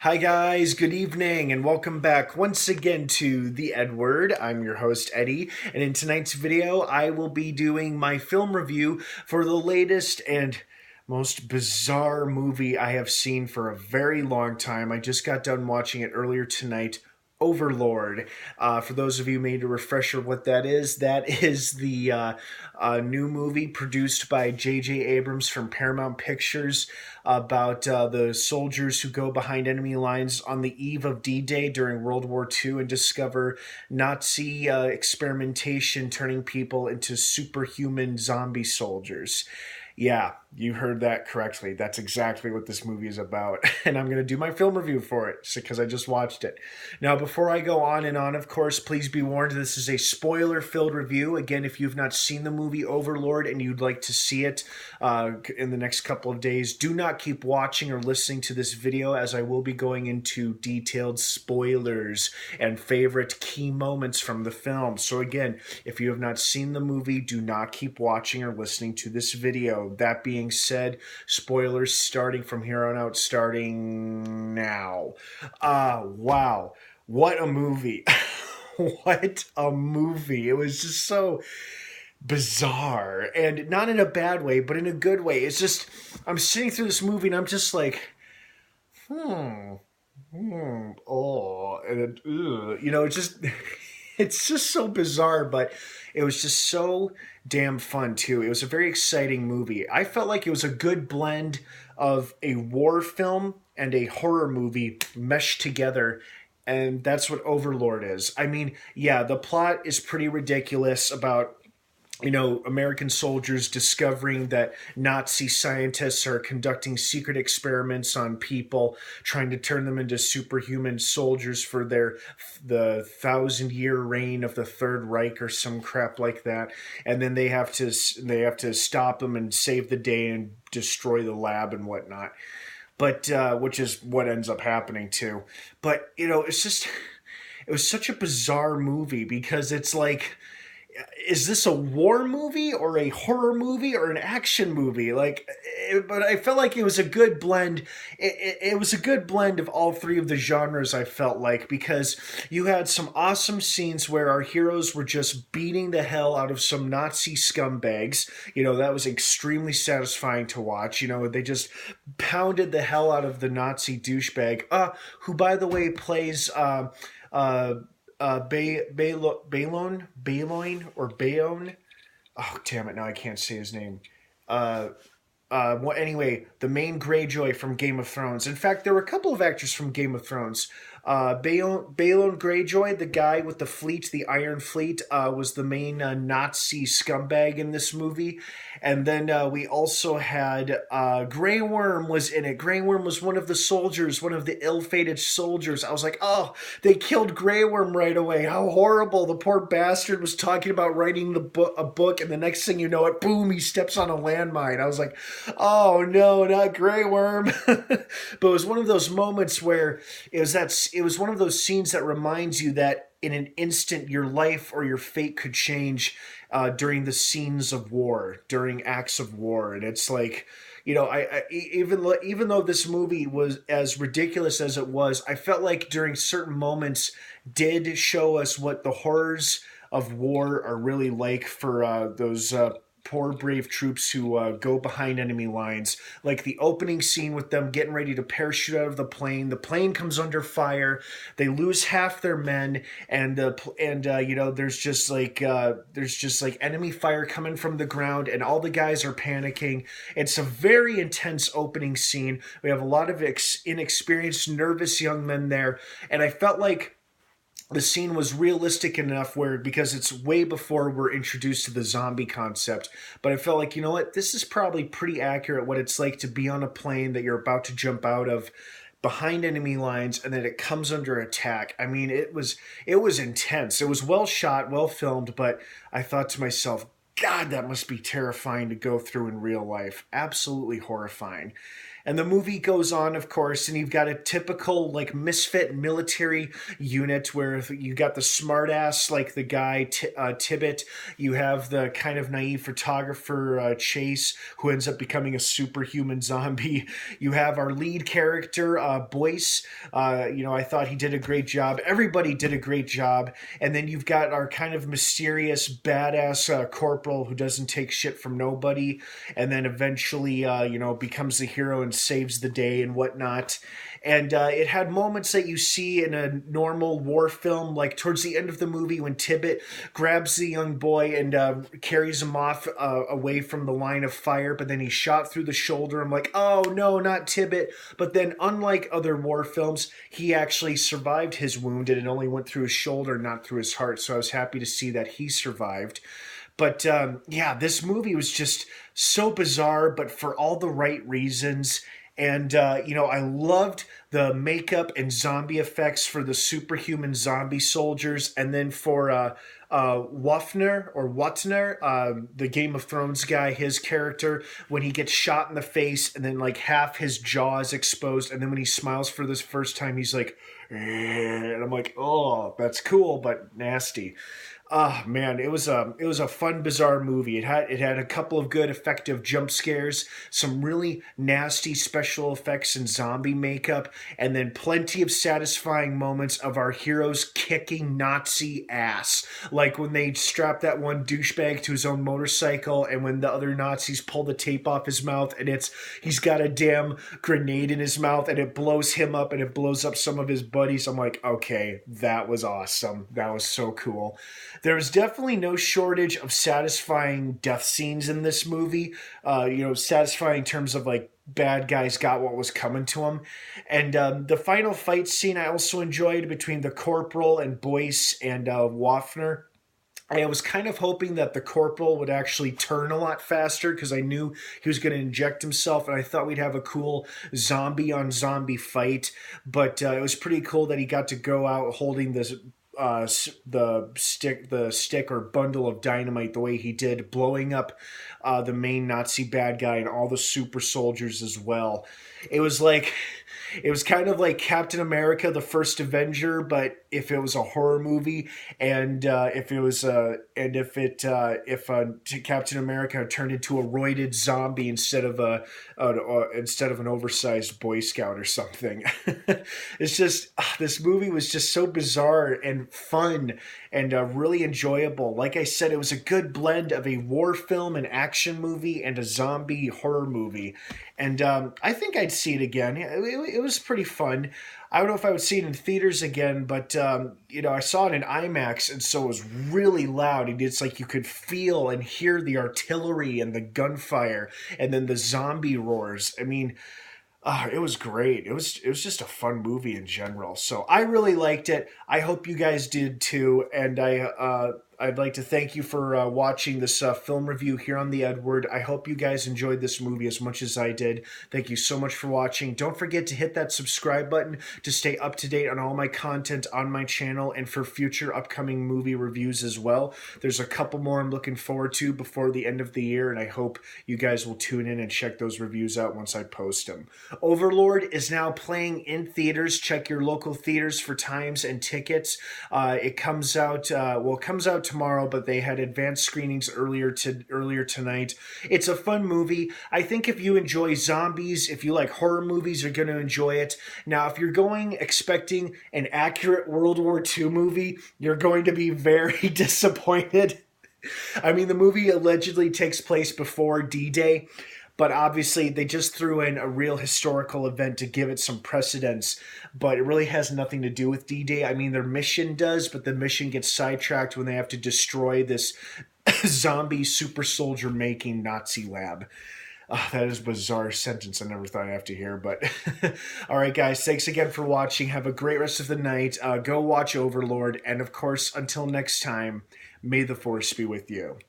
Hi, guys, good evening, and welcome back once again to the EdWord. I'm your host, Eddie, and in tonight's video, I will be doing my film review for the latest and most bizarre movie I have seen for a very long time. I just got done watching it earlier tonight. Overlord. For those of you who made a refresher of what that is the new movie produced by J.J. Abrams from Paramount Pictures about the soldiers who go behind enemy lines on the eve of D-Day during World War II and discover Nazi experimentation turning people into superhuman zombie soldiers. Yeah, you heard that correctly. That's exactly what this movie is about. And I'm going to do my film review for it because I just watched it. Now, before I go on and on, of course, please be warned this is a spoiler filled review. Again, if you've not seen the movie Overlord and you'd like to see it in the next couple of days, do not keep watching or listening to this video as I will be going into detailed spoilers and favorite key moments from the film. So, again, if you have not seen the movie, do not keep watching or listening to this video. That being said, spoilers starting from here on out, starting now. Wow. What a movie. What a movie. It was just so bizarre, and not in a bad way, but in a good way. It's just, I'm sitting through this movie and I'm just like, hmm, oh, and it's just, it's just so bizarre, but it was just so damn fun too. It was a very exciting movie. I felt like it was a good blend of a war film and a horror movie meshed together. And that's what Overlord is. I mean, yeah, the plot is pretty ridiculous about American soldiers discovering that Nazi scientists are conducting secret experiments on people, trying to turn them into superhuman soldiers for the 1,000-year reign of the Third Reich or some crap like that. And then they have to stop them and save the day and destroy the lab and whatnot. But which is what ends up happening too. But it's just it was such a bizarre movie because it's like, is this a war movie or a horror movie or an action movie? But I felt like it was a good blend. It was a good blend of all three of the genres, I felt like, because you had some awesome scenes where our heroes were just beating the hell out of some Nazi scumbags. That was extremely satisfying to watch. They just pounded the hell out of the Nazi douchebag, who, by the way, plays uh, Balon or Bayonne. Oh, damn it! Now I can't say his name. Uh, well, anyway, the main Greyjoy from Game of Thrones. In fact, there were a couple of actors from Game of Thrones. Balon Greyjoy, the guy with the fleet, the Iron Fleet, was the main Nazi scumbag in this movie. And then we also had Grey Worm was in it. Grey Worm was one of the soldiers, one of the ill-fated soldiers. I was like, oh, they killed Grey Worm right away. How horrible. The poor bastard was talking about writing a book, and the next thing you know it, boom, he steps on a landmine. I was like, oh no, not Grey Worm. But it was one of those moments where it was one of those scenes that reminds you that in an instant your life or your fate could change during the scenes of war, during acts of war. And it's like, even though this movie was as ridiculous as it was, I felt like during certain moments did show us what the horrors of war are really like for those poor brave troops who go behind enemy lines. Like the opening scene with them getting ready to parachute out of the plane. The plane comes under fire. They lose half their men, and there's just like enemy fire coming from the ground, and all the guys are panicking. It's a very intense opening scene. We have a lot of inexperienced, nervous young men there, and I felt like the scene was realistic enough where, because it's way before we're introduced to the zombie concept, but I felt like, you know what, this is probably pretty accurate what it's like to be on a plane that you're about to jump out of behind enemy lines, and then it comes under attack. I mean, it was intense. It was well shot, well filmed, but I thought to myself, God, that must be terrifying to go through in real life. Absolutely horrifying. And the movie goes on, of course, and you've got a typical like misfit military unit where you got the smartass like the guy Tibbet. You have the kind of naive photographer Chase, who ends up becoming a superhuman zombie. You have our lead character Boyce. I thought he did a great job. Everybody did a great job. And then you've got our kind of mysterious badass corporal who doesn't take shit from nobody, and then eventually becomes the hero and saves the day and whatnot. And it had moments that you see in a normal war film, like towards the end of the movie when Tibbet grabs the young boy and carries him off away from the line of fire, but then he's shot through the shoulder. I'm like, oh no, not Tibbet. But then, unlike other war films, he actually survived his wound and it only went through his shoulder, not through his heart. So I was happy to see that he survived. But this movie was just so bizarre, but for all the right reasons. And, I loved the makeup and zombie effects for the superhuman zombie soldiers. And then for Watner, the Game of Thrones guy, his character, when he gets shot in the face and then like half his jaw is exposed. And then when he smiles for this first time, he's like, and I'm like, oh, that's cool, but nasty. Oh man, it was a fun, bizarre movie. It had a couple of good, effective jump scares, some really nasty special effects and zombie makeup, and then plenty of satisfying moments of our heroes kicking Nazi ass. Like when they strap that one douchebag to his own motorcycle, and when the other Nazis pull the tape off his mouth, and he's got a damn grenade in his mouth, and it blows him up, and it blows up some of his buddies. I'm like, okay, that was awesome. That was so cool. There was definitely no shortage of satisfying death scenes in this movie. Satisfying in terms of like bad guys got what was coming to them. And the final fight scene I also enjoyed between the corporal and Boyce and Waffner. I was kind of hoping that the corporal would actually turn a lot faster because I knew he was going to inject himself, and I thought we'd have a cool zombie on zombie fight. But it was pretty cool that he got to go out holding this the stick or bundle of dynamite the way he did, blowing up the main Nazi bad guy and all the super soldiers as well. It was kind of like Captain America: The First Avenger, but if it was a horror movie, and if Captain America turned into a roided zombie instead of an oversized Boy Scout or something. It's just this movie was just so bizarre and fun and really enjoyable. Like I said, it was a good blend of a war film, an action movie, and a zombie horror movie. And I think I'd see it again. It was pretty fun. I don't know if I would see it in theaters again, but I saw it in IMAX, and so it was really loud. It's like you could feel and hear the artillery and the gunfire, and then the zombie roars. I mean, it was great. It was just a fun movie in general. So I really liked it. I hope you guys did too. And I'd like to thank you for watching this film review here on the EdWord. I hope you guys enjoyed this movie as much as I did. Thank you so much for watching. Don't forget to hit that subscribe button to stay up to date on all my content on my channel and for future upcoming movie reviews as well. There's a couple more I'm looking forward to before the end of the year, and I hope you guys will tune in and check those reviews out once I post them. Overlord is now playing in theaters. Check your local theaters for times and tickets. It comes out tomorrow, but they had advanced screenings earlier tonight. It's a fun movie. I think if you enjoy zombies, if you like horror movies, you're going to enjoy it. Now, if you're going expecting an accurate World War II movie, you're going to be very disappointed. I mean, the movie allegedly takes place before D-Day, but obviously they just threw in a real historical event to give it some precedence, but it really has nothing to do with D-Day. I mean, their mission does, but the mission gets sidetracked when they have to destroy this zombie super soldier making Nazi lab. That is a bizarre sentence I never thought I'd have to hear, but all right, guys, thanks again for watching. Have a great rest of the night. Go watch Overlord, and of course, until next time, may the Force be with you.